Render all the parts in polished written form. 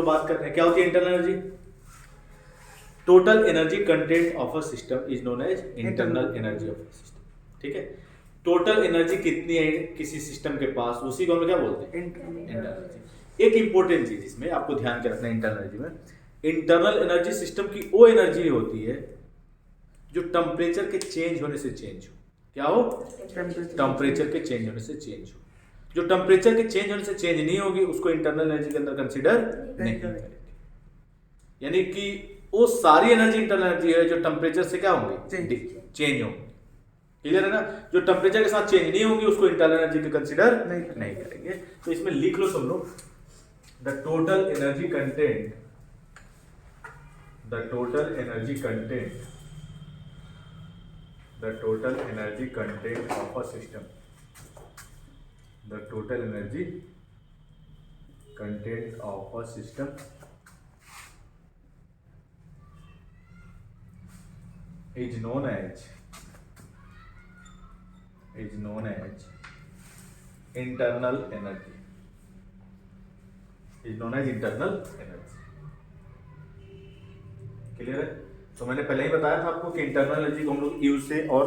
लोग बात कर रहे हैं। क्या होती है internal energy? Total energy content of a system is known as internal energy of a system. ठीक है, टोटल एनर्जी कितनी है किसी सिस्टम के पास, उसी को हम क्या बोलते हैं? Internal energy. एक इंपॉर्टेंट चीज इसमें आपको ध्यान के रखना है इंटरनल एनर्जी में, इंटरनल एनर्जी सिस्टम की वो एनर्जी होती है जो टेम्परेचर के चेंज होने से चेंज हो। क्या हो? टेम्परेचर के चेंज होने से चेंज हो। जो टेम्परेचर के चेंज होने से चेंज नहीं होगी उसको इंटरनल एनर्जी के अंदर कंसीडर नहीं करेंगे। यानी कि वो सारी एनर्जी इंटरनल एनर्जी है जो टेम्परेचर से क्या होंगी? चेंज होंगी। क्लियर है ना? जो टेम्परेचर के साथ चेंज नहीं होगी उसको इंटरनल एनर्जी के कंसीडर नहीं करेंगे। तो इसमें लिख लो सब लोग, the total energy content, the total energy content, the total energy content of a system, the total energy content of a system is known as internal energy, is known as internal energy। Clear है? तो मैंने पहले ही बताया था आपको कि internal energy को हम लोग यू से और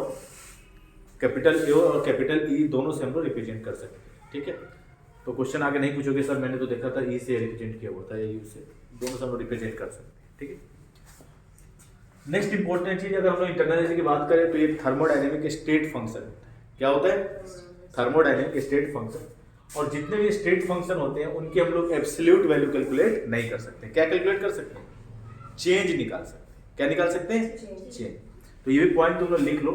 कैपिटल ए और कैपिटल ई दोनों से हम लोग रिप्रेजेंट कर सकते हैं। ठीक है, तो क्वेश्चन आगे नहीं पूछोगे सर मैंने तो देखा था ई से रिप्रेजेंट किया हुआ था या यू से, दोनों से हम लोग रिप्रेजेंट कर सकते हैं। ठीक है, नेक्स्ट इंपॉर्टेंट चीज अगर हम लोग इंटरनल एनर्जी की बात करें तो ये थर्मोडायनेमिक स्टेट फंक्शन होता है। क्या होता है? Thermodynamic state function. और जितने भी स्टेट फंक्शन होते हैं उनकी हम लोग एब्सोल्यूट वैल्यू कैलकुलेट नहीं कर सकते। क्या कैलकुलेट कर सकते हैं? चेंज निकाल सकते हैं। क्या निकाल सकते हैं? चेंज। तो ये भी पॉइंट तुम लोग लिख लो,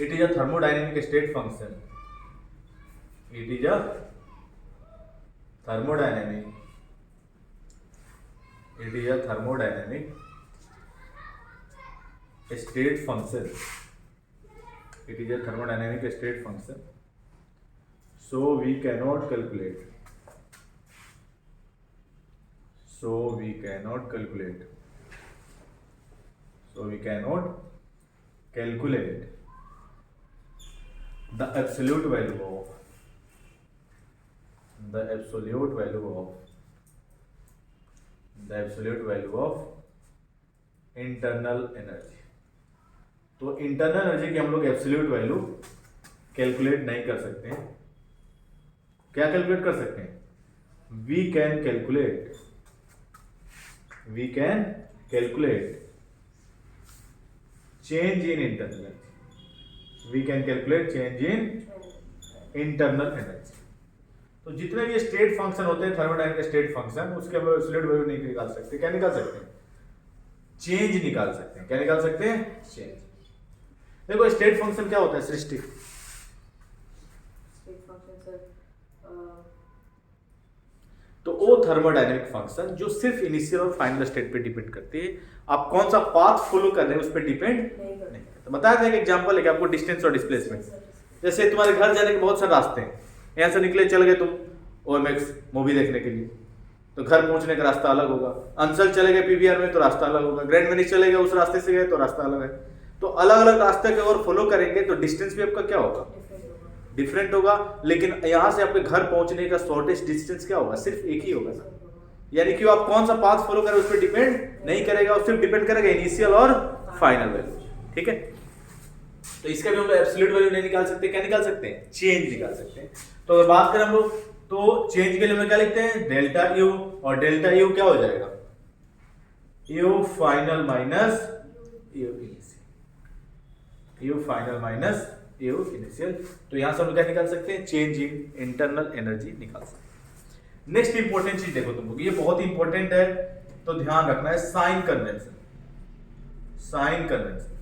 it is a thermodynamic state function, it is a thermodynamic, it is a thermodynamic state function, it is a thermodynamic state function, so we cannot calculate, so we cannot calculate, so we cannot calculate the absolute value of, the absolute value of, the absolute value of internal energy। तो internal energy की हम लोग absolute value calculate नहीं कर सकते हैं। क्या calculate कर सकते हैं? We can calculate, we can calculate change in internal energy, we can calculate change in internal energy. तो जितने भी स्टेट फंक्शन होते हैं थर्मोडायनेमिक स्टेट फंक्शन, उसके हम लोग एब्सोल्यूट वैल्यू नहीं निकाल सकते। क्या निकाल सकते हैं? चेंज निकाल सकते हैं। क्या निकाल सकते हैं? चेंज। देखो स्टेट फंक्शन क्या होता है सृष्टि? तो वो थर्मोडायनेमिक फंक्शन जो सिर्फ इनिशियल और फाइनल स्टेट पे डिपेंड करती है। आप कौन सा पाथ फॉलो कर रहे हैं उस पर डिपेंड नहीं करता। बताया था एक एग्जांपल है कि आपको डिस्टेंस और डिस्प्लेसमेंट, जैसे तुम्हारे घर जाने के बहुत सारे रास्ते हैं, यहाँ से निकले चल गए तुम ओएमएक्स मूवी देखने के लिए, तो घर पहुंचने का रास्ता अलग होगा। अंचल चले गए पीवीआर में तो रास्ता अलग होगा। ग्रैंड वेनिस चले गए उस रास्ते से गए तो रास्ता अलग है। तो अलग अलग रास्ते के अगर फॉलो करेंगे तो डिस्टेंस भी आपका क्या होगा? डिफरेंट होगा। लेकिन यहाँ से आपके घर पहुंचने का शॉर्टेस्ट डिस्टेंस क्या होगा? सिर्फ एक ही होगा ना। यानी कि आप कौन सा पाथ फॉलो करें उस पर डिपेंड नहीं करेगा, और सिर्फ डिपेंड करेगा इनिशियल और फाइनल वैल्यू। ठीक है, तो इसका भी हम लोग एब्सोल्यूट वैल्यू नहीं निकाल सकते। क्या निकाल सकते हैं? चेंज निकाल सकते हैं। तो अगर बात करें हम लोग तो चेंज के लिए हम क्या लिखते हैं? डेल्टा यू, और डेल्टा यू क्या हो जाएगा? You final minus you initial, you final minus you initial. तो यहां से हम क्या निकाल सकते हैं? चेंज इन इंटरनल एनर्जी निकाल सकते हैं। नेक्स्ट इंपॉर्टेंट चीज देखो तुम लोग, ये बहुत इंपॉर्टेंट है तो ध्यान रखना है, sign convention, sign convention.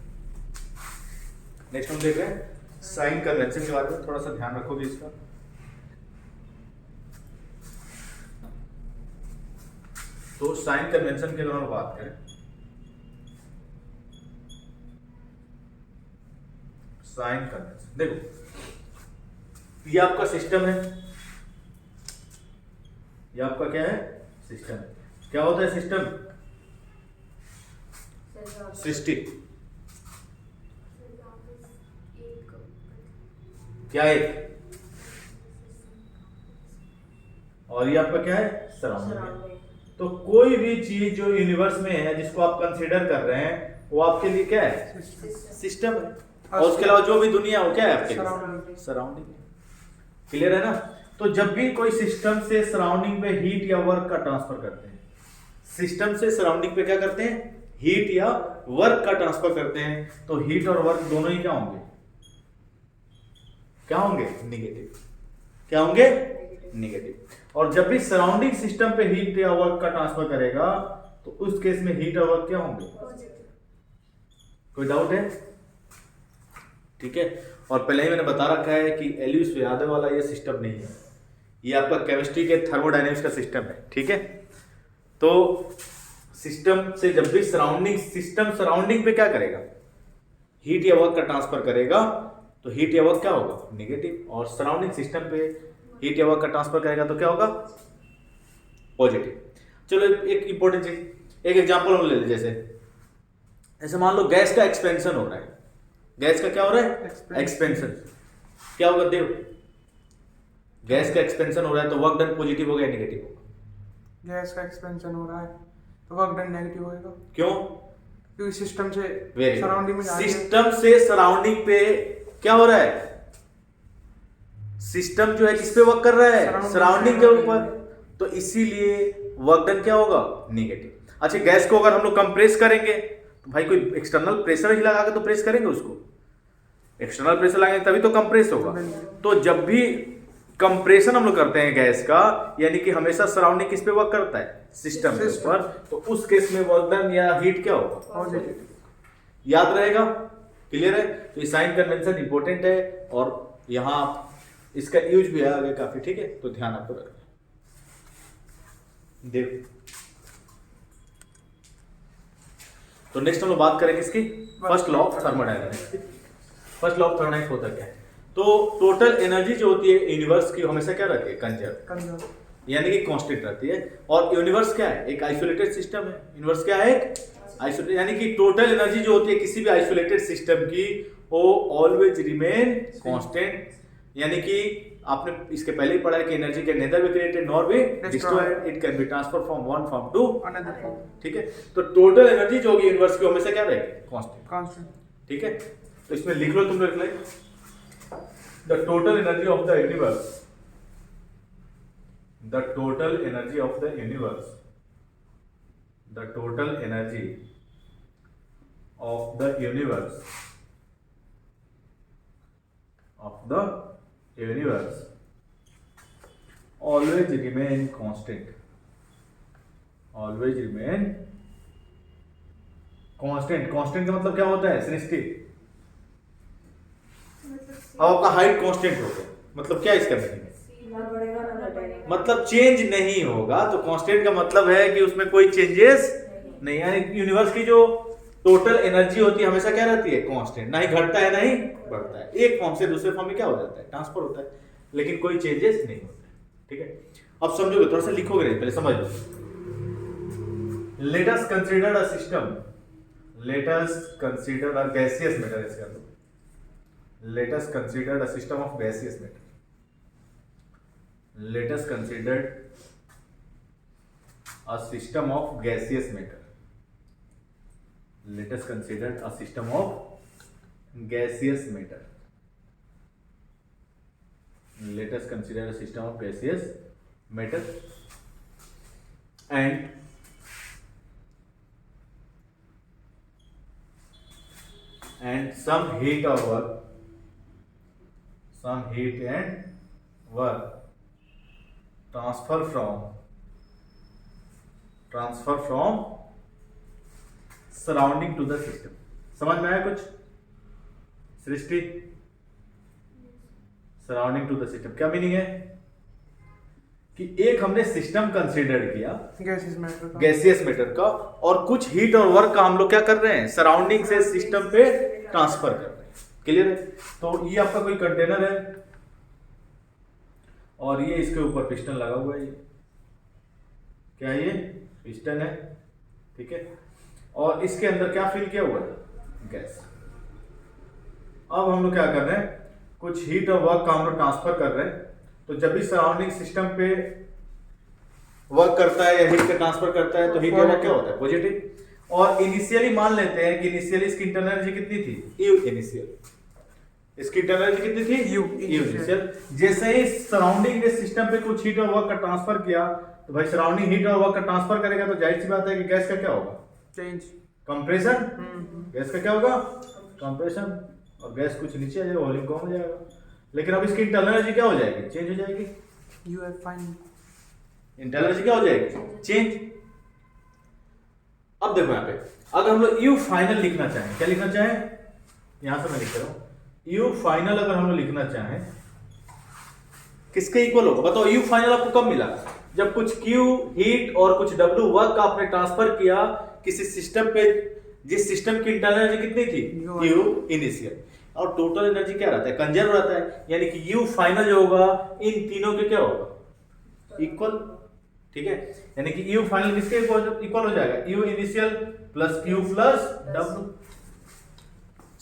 Next हम देख रहे हैं साइन कन्वेंशन के बारे में, थोड़ा सा ध्यान रखोगे इसका। तो साइन कन्वेंशन के बारे में बात करें, साइन कन्वेंशन देखो, ये आपका सिस्टम है, ये आपका क्या है? सिस्टम है। क्या होता है सिस्टम? सृष्टि क्या है? और ये आपका क्या है? सराउंडिंग है। तो कोई भी चीज जो यूनिवर्स में है जिसको आप कंसीडर कर रहे हैं वो आपके लिए क्या है? सिस्टम है। और उसके अलावा जो भी दुनिया हो क्या है आपके लिए? सराउंडिंग है। क्लियर है ना? तो जब भी कोई सिस्टम से सराउंडिंग पे हीट या वर्क का ट्रांसफर करते हैं, सिस्टम से सराउंडिंग पे क्या करते हैं? हीट या वर्क का ट्रांसफर करते हैं, तो हीट और वर्क दोनों ही क्या होंगे? क्या होंगे? निगेटिव। क्या होंगे? निगेटिव। और जब भी सराउंडिंग सिस्टम पे हीट या वर्क का ट्रांसफर करेगा तो उस केस में हीट और वर्क क्या होंगे? कोई डाउट है? ठीक है। और पहले ही मैंने बता रखा है कि एलियस यादव वाला ये सिस्टम नहीं है, ये आपका केमिस्ट्री के थर्मोडायनेमिक्स का सिस्टम है। ठीक है। तो सिस्टम से जब भी सिस्टम सराउंडिंग पे क्या करेगा? हीट या वर्क का ट्रांसफर करेगा, तो हीट या वर्क क्या होगा? नेगेटिव। और सराउंडिंग सिस्टम पे हीट या वर्क का ट्रांसफर करेगा तो क्या होगा? पॉजिटिव। चलो एक इंपॉर्टेंट चीज, एक एग्जांपल हम ले लें। जैसे मान लो गैस का एक्सपेंशन हो रहा है। गैस का क्या हो रहा है? एक्सपेंशन। क्या होगा देव? गैस का एक्सपेंशन हो रहा है तो वर्क डन पॉजिटिव होगा या नेगेटिव होगा? गैस का एक्सपेंशन हो रहा है तो वर्क डन नेगेटिव होगा। क्यों? क्योंकि सिस्टम से सराउंडिंग में सिस्टम से सराउंडिंग पे क्या हो रहा है? सिस्टम जो है किस पे वर्क कर रहा है? सराउंडिंग के ऊपर। तो इसीलिए वर्क डन क्या होगा? नेगेटिव। अच्छा, गैस को अगर हम लोग कंप्रेस करेंगे तो भाई कोई एक्सटर्नल प्रेशर ही लगा के तो प्रेस करेंगे उसको। एक्सटर्नल प्रेशर लगाएंगे तभी तो कंप्रेस होगा। तो जब भी कंप्रेशन हम लोग करते हैं गैस का, यानी कि हमेशा सराउंडिंग किस पे वर्क करता है? सिस्टम के ऊपर। तो उस केस में वर्क डन या हीट क्या होगा? पॉजिटिव। याद रहेगा? क्लियर है? तो ये साइन कन्वेंशन इंपॉर्टेंट है और यहां इसका यूज भी है आगे काफी। ठीक है, तो ध्यान आपको रखना। देखो, तो नेक्स्ट हम लोग बात करेंगे इसकी first law of thermodynamics. First law of thermodynamics होता क्या है? तो टोटल एनर्जी जो होती है यूनिवर्स की हमेशा क्या रहती है? कंजर्व, यानी कि कांस्टेंट रहती है। और यूनिवर्स क्या है? एक आइसोलेटेड सिस्टम है। यूनिवर्स क्या है? एक आइसोलेटेड, यानी कि टोटल एनर्जी जो होती है किसी भी आइसोलेटेड सिस्टम की वो ऑलवेज रिमेन कांस्टेंट। यानी कि आपने इसके पहले ही पढ़ा है कि energy can neither be created nor be destroyed, it can be transfer from one form to another form. ठीक है। तो टोटल एनर्जी जो होगी यूनिवर्स की हमेशा क्या रहेगी? कांस्टेंट। ठीक है। तो इसमें लिख लो, तुम लिख लो the total energy of the universe, the total energy of the universe, the total energy of the universe, of the universe always remain constant, always remain constant। constant का मतलब क्या होता है? सृष्टि। अब आपका हाइट कांस्टेंट हो गया, मतलब क्या इसका मीनिंग? मतलब चेंज नहीं होगा। तो कांस्टेंट का मतलब है कि उसमें कोई चेंजेस नहीं, यानी यूनिवर्स की जो टोटल एनर्जी होती है हमेशा क्या रहती है? कांस्टेंट। ना ही घटता है ना ही बढ़ता है। एक फॉर्म से दूसरे फॉर्म में क्या हो जाता है? ट्रांसफर होता है, लेकिन कोई चेंजेस नहीं होता है। ठीक है। अब समझोगे, थोड़ा सा लिखोगे नहीं, पहले समझ लो। Let us consider a system, let us consider a gaseous matter. इसका let us consider a system of gaseous matter, let us consider a system of gaseous matter, let us consider a system of gaseous matter, let us consider a system of gaseous matter and some heat or work, some heat and work transfer from surrounding to the system. समझ में आया कुछ? Srishti, surrounding to the system क्या meaning है? कि एक हमने system consider किया गैसियस मैटर का, और कुछ हीट और वर्क का हम लोग क्या कर रहे हैं? सराउंडिंग से सिस्टम पे ट्रांसफर कर रहे हैं। क्लियर है? तो ये आपका कोई कंटेनर है और ये इसके ऊपर पिस्टन लगा हुआ है। क्या ये पिस्टन है? ठीक है। और इसके अंदर क्या फिल किया हुआ है? गैस। अब हम लोग क्या कर रहे हैं? कुछ हीट और वर्क का हम लोग ट्रांसफर कर रहे हैं। तो जब भी सराउंडिंग सिस्टम पे वर्क करता है या हीट का ट्रांसफर करता है तो हीट का क्या होता है पॉजिटिव। और इनिशियली मान लेते हैं कि इनिशियली इसकी इंटरनल एनर्जी कितनी थी यू इनिशियल, इसकी इंटरनल एनर्जी कितनी थी यू इनिशियल। जैसे ही सराउंडिंग के सिस्टम पे कुछ हीट और वर्क का ट्रांसफर किया तो भाई सराउंडिंग हीट और वर्क का ट्रांसफर करेगा तो जाहिर सी बात है कि गैस का क्या होगा चेंज, कंप्रेशन। गैस का क्या होगा कंप्रेशन, और गैस कुछ नीचे आ जाएगा, वॉल्यूम कम हो जाएगा। लेकिन अब इसकी इंटरनल एनर्जी क्या हो जाएगी चेंज हो जाएगी, U F fine, internal energy क्या हो जाएगी चेंज। अब देखो यहाँ पे अगर हम लोग यू फाइनल लिखना चाहें, क्या लिखना चाहें, यहां से मैं लिख रहा हूं यू फाइनल अगर हम लोग लिखना चाहें किसके इक्वल होगा बताओ। यू फाइनल आपको कब मिला जब कुछ Q हीट और कुछ W वर्क का आपने ट्रांसफर किया किसी सिस्टम पे, जिस सिस्टम की इंटरनल एनर्जी कितनी थी Q इनिशियल, और टोटल एनर्जी क्या रहता है कंजर्व रहता है, यानी कि U फाइनल जो होगा इन तीनों के क्या होगा इक्वल। ठीक है, यानी कि U फाइनल किसके इक्वल हो जाएगा U initial plus Q plus W।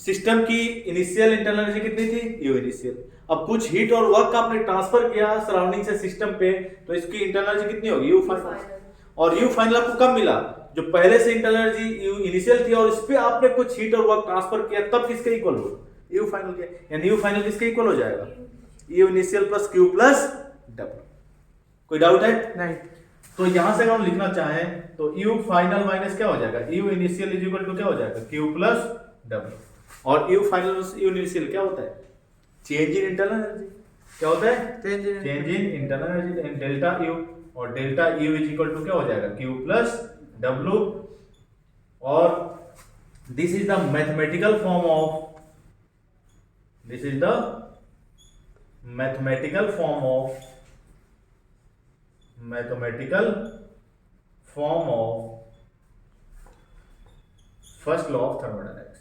System की इनिशियल इंटरनल एनर्जी कितनी थी U इनिशियल, अब कुछ हीट और वर्क का आपने ट्रांसफर किया सराउंडिंग से सिस्टम पे तो इसकी इंटरनल एनर्जी कितनी होगी U फाइनल। और U फाइनल आपको कब मिला जो पहले से इंटरनल एनर्जी U इनिशियल थी और इस पे आपने कुछ हीट और वर्क ट्रांसफर किया तब किसके इक्वल हो U फाइनल के, यानी U फाइनल किसके इक्वल हो जाएगा U initial plus Q plus W। कोई डाउट है नहीं, तो यहां से अगर हम लिखना चाहें तो U फाइनल माइनस क्या हो जाएगा U initial is equal to क्या हो जाएगा Q प्लस W। और U final plus U initial क्या होता है चेंज इन इंटरनल एनर्जी, क्या होता है change in internal energy delta U, और delta U is equal to क्या हो जाएगा Q प्लस W। और this is the mathematical form of, this is the mathematical form of, mathematical form of first law of thermodynamics,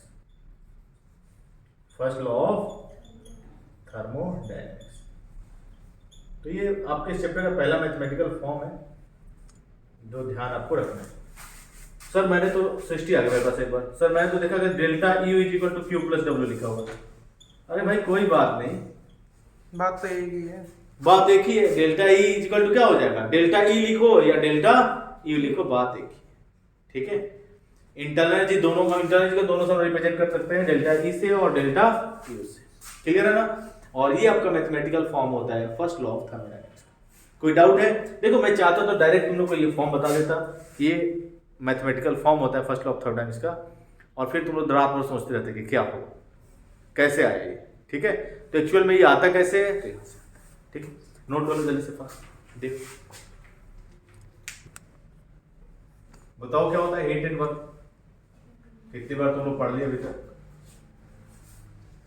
first law of thermodynamics. तो ये आपके chapter का पहला mathematical form है जो ध्यान आपको रखना है। सर मैंने तो सृष्टि आ गया मेरे पास एक बार, सर मैंने तो देखा कि delta U is equal to Q plus W लिखा हुआ है। अरे भाई कोई बात नहीं, बात तो एक ही है, बात एक ही है, delta E is equal to क्या हो जाएगा डेल्टा E लिखो या डेल्टा U लिखो, बात एक ही है। ठीक है, इंटरनल एनर्जी दोनों का, इंटरनल एनर्जी को दोनों से रिप्रेजेंट कर सकते हैं डेल्टा E से और डेल्टा U से, क्लियर है ना। और ये आपका मैथमेटिकल फॉर्म होता है फर्स्ट लॉ ऑफ थर्मोडायनेमिक्स। कोई डाउट है, देखो मैं चाहता तो डायरेक्ट तुम लोग को ये फॉर्म बता देता, ये मैथमेटिकल फॉर्म होता है फर्स्ट लॉ ऑफ थर्मोडायनेमिक्स का, और फिर तुम लोग रात भर सोचते रहते कि क्या हो कैसे आए ये। ठीक है, तो एक्चुअल में ये आता कैसे है, ठीक है, नोट कर लो जल्दी से फास्ट देख, बताओ क्या होता है हीट एंड वर्क, कितनी बार तुम लोग पढ़ लिए अभी तक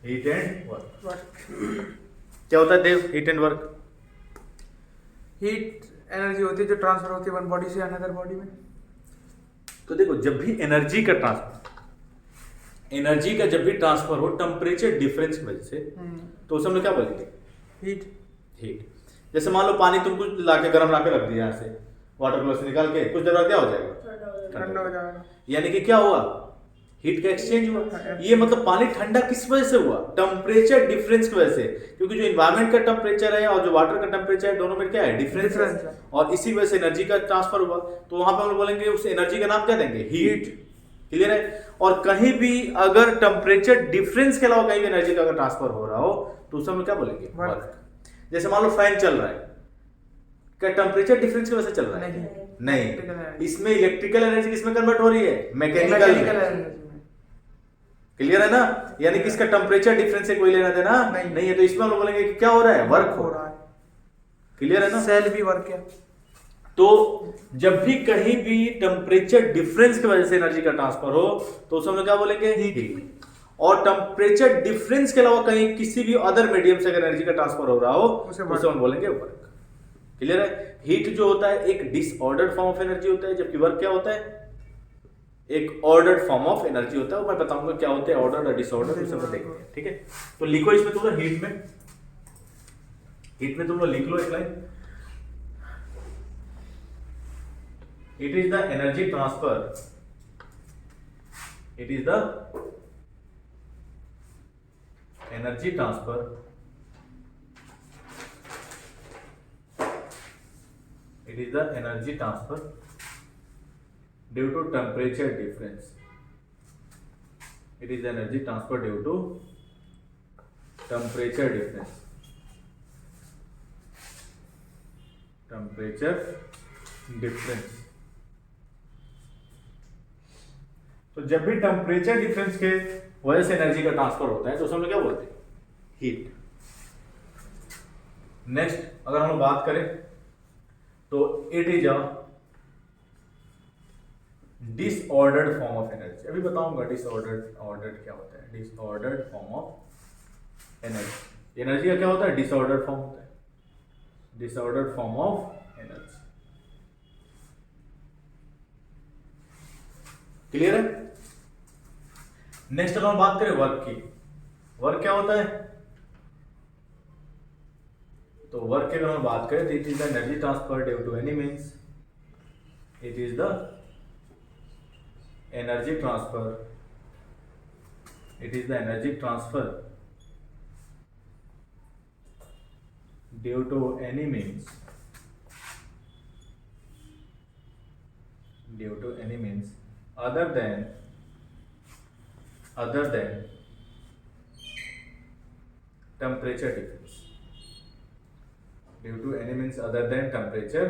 हीट एंड वर्क। क्या होता है देव heat and work, heat energy होती है जो ट्रांसफर होती है वन बॉडी से अनदर बॉडी में। तो देखो जब भी एनर्जी का ट्रांसफर, एनर्जी का जब भी ट्रांसफर हो टेम्परेचर डिफरेंस की वजह से, तो उसे हम लोग क्या बोलेंगे हीट। हीट। जैसे मान लो पानी तुमको लाके गर्म लाके रख दिया यहाँ से वाटर कूलर से निकाल के, कुछ देर बाद क्या हो जाएगा ठंडा हो जाएगा, यानी कि क्या हुआ हीट का एक्सचेंज हुआ। ये मतलब पानी ठंडा किस वजह से हुआ टेम्परेचर डिफरेंस की वजह से, क्योंकि जो इन्वायरमेंट का टेम्परेचर है और जो वाटर का टेम्परेचर है दोनों में क्या है डिफरेंस है, और इसी वजह से एनर्जी का ट्रांसफर हुआ। तो वहां पे हम लोग बोलेंगे उस एनर्जी का नाम क्या देंगे हीट, क्लियर है। और कहीं भी अगर टेम्परेचर डिफरेंस के अलावा कहीं भी एनर्जी का अगर ट्रांसफर हो रहा हो तो उसे हम लोग क्या बोलेंगे वर्क। जैसे मान लो फैन चल रहा है, क्या टेम्परेचर डिफरेंस की वजह से चल रहा है नहीं, इसमें इलेक्ट्रिकल एनर्जी किसमें कन्वर्ट हो रही है मैकेनिकल में, क्लियर है ना। यानी कि इसका टेम्परेचर डिफरेंस से कोई लेना देना नहीं है, तो इसमें हम लोग बोलेंगे कि क्या हो रहा है वर्क हो रहा है, क्लियर है ना। सेल भी वर्क है। तो जब भी कहीं भी टेम्परेचर डिफरेंस की वजह से एनर्जी का ट्रांसफर हो तो उसे हम लोग क्या बोलेंगे हीट। और टेम्परेचर डिफरेंस के अलावा कहीं किसी भी अदर मीडियम से अगर एनर्जी का ट्रांसफर हो रहा हो तो उसे हम बोलेंगे वर्क, क्लियर है। हीट जो होता है एक डिसऑर्डर्ड फॉर्म ऑफ एनर्जी होता है, जबकि वर्क क्या होता है एक ऑर्डर्ड फॉर्म ऑफ एनर्जी होता है। वो मैं बताऊंगा क्या होते हैं ऑर्डर्ड और डिसऑर्डर्ड, उसे हम देखते हैं। ठीक है, तो लिखो इसमें तुम लोग हीट में तुम लोग लिख लो एक line, it is the energy transfer, it is the energy transfer It is the energy transfer due to temperature difference. It is the energy transfer due to temperature difference. Temperature difference. तो जब भी temperature difference के वजह से energy का transfer होता है तो उसमें क्या बोलते हैं? हीट। नेक्स्ट अगर हम लोग बात करें तो it is a disordered form of energy. अभी बताऊंगा ऑर्डर्ड क्या होता है। Disordered form of energy. Energy का क्या होता है? डिसऑर्डर्ड फॉर्म होता है। Disordered form of energy. Clear है? नेक्स्ट अगर हम बात करें वर्क की, वर्क क्या होता है? तो वर्क की अगर हम बात करें तो it is the energy transfer due to any means. It is the energy transfer. It is the energy transfer due to any means. Due to any means other than temperature difference. Due to any means other than temperature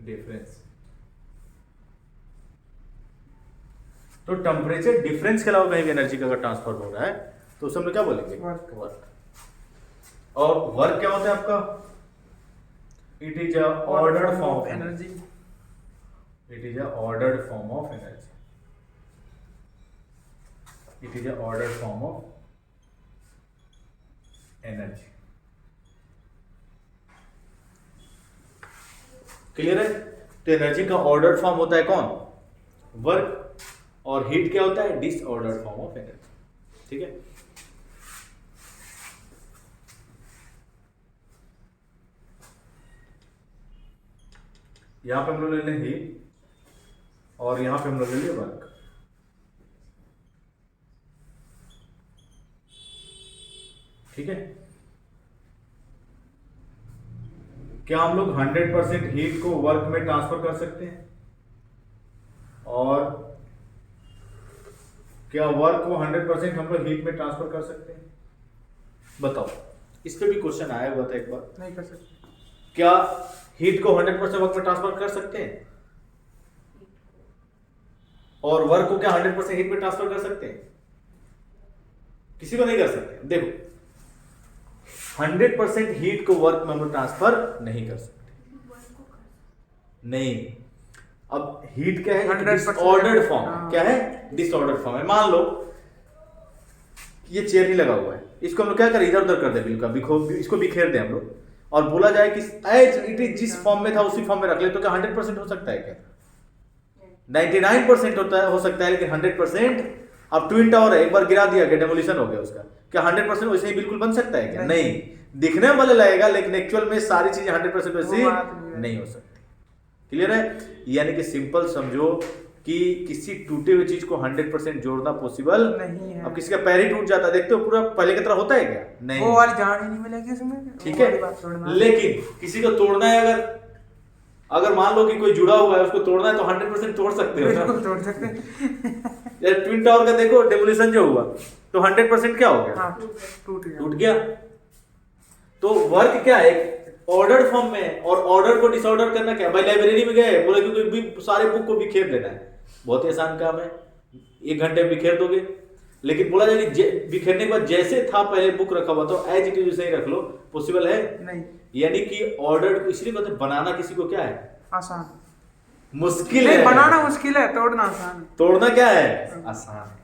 difference. तो temperature difference के अलावा कहीं भी energy का अगर transfer हो रहा है तो उसे हम लोग क्या बोलेंगे? वर्क। और वर्क क्या होता है आपका? It is a ordered form of energy. It is a ordered form of energy. It is a ordered form of energy. Clear है? तो एनर्जी का ऑर्डर्ड फॉर्म होता है कौन? वर्क। और हीट क्या होता है? Disordered form of energy. ठीक है? यहां पे हम लोग ले लें हीट और यहां पे हम लोग ले लिए वर्क। ठीक है? क्या हम लोग 100% हीट को वर्क में ट्रांसफर कर सकते हैं? और क्या वर्क को 100% हम लोग हीट में ट्रांसफर कर सकते हैं? बताओ। इस पे भी क्वेश्चन आया हुआ था एक बार। नहीं कर सकते। क्या हीट को 100% वर्क में ट्रांसफर कर सकते हैं? और वर्क को क्या 100% हीट में ट्रांसफर कर सकते हैं? किसी को नहीं कर सकते। देखो 100% हीट को वर्क में हम ट्रांसफर नहीं कर सकते। नहीं, अब हीट क्या है? Disordered form. क्या है? डिसऑर्डर्ड फॉर्म है। मान लो ये चेयर ही लगा हुआ है, इसको हम लोग क्या करें? इधर उधर कर दे, बिल्कुल इसको बिखेर दे हम लोग, और बोला जाए कि एज इट इज जिस फॉर्म में था उसी फॉर्म में रख ले, तो क्या 100% हो सकता है? क्या 99% होता है, हो सकता है, लेकिन 100%। अब ट्विन टावर है, एक बार गिरा दिया क्या डेमोलिशन हो गया उसका, क्या 100% वैसे ही बिल्कुल बन सकता है क्या? नहीं, दिखने में भले लगेगा लेकिन एक्चुअल में सारी चीजें 100% वैसी नहीं हो सकती। क्लियर है? यानी कि सिंपल समझो कि किसी टूटे हुए चीज को 100% जोड़ना पॉसिबल नहीं है। अब किसी का पैर ही टूट जाता है, देखते हो पूरा पहले की तरह होता है क्या? नहीं, वो वाली जान ही नहीं मिलेगी उसमें। ठीक है, लेकिन किसी को तोड़ना है, अगर मान लो कि कोई जुड़ा हुआ है उसको तोड़ना है तो 100% तोड़ सकते हो। बिल्कुल तोड़ सकते हैं। यार ट्विन टावर का देखो डेमोलिशन जो हुआ तो 100% क्या हो गया? हाँ, टूट गया। तो वर्क क्या है? ऑर्डर्ड फॉर्म में। और ऑर्डर को डिसऑर्डर करना क्या? भाई लाइब्रेरी में गए, बोले कि सारे बुक को बिखेर देना है, बहुत ही आसान काम है, 1 घंटे में बिखेर दोगे। लेकिन बोला जाए कि बिखेरने के बाद जैसे था पहले बुक रखा हुआ तो एज इट इज वैसे ही रख लो, पॉसिबल है? नहीं। यानी कि ऑर्डर को इसलिए कहते हैं बनाना किसी को क्या है? आसान। मुश्किल है। बनाना मुश्किल है, तोड़ना आसान। तोड़ना क्या है? आसान।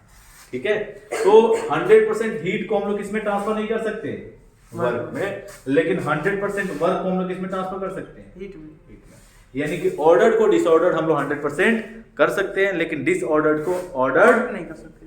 ठीक है, तो 100% हीट को हम लोग किसमें ट्रांसफर नहीं कर सकते? वर्क में। लेकिन 100% वर्क को हम लोग किसमें ट्रांसफर कर सकते हैं? हीट में। यानी कि ऑर्डर्ड को डिसऑर्डर्ड हम लोग 100% कर सकते हैं, लेकिन डिसऑर्डर्ड को ऑर्डर्ड नहीं कर सकते।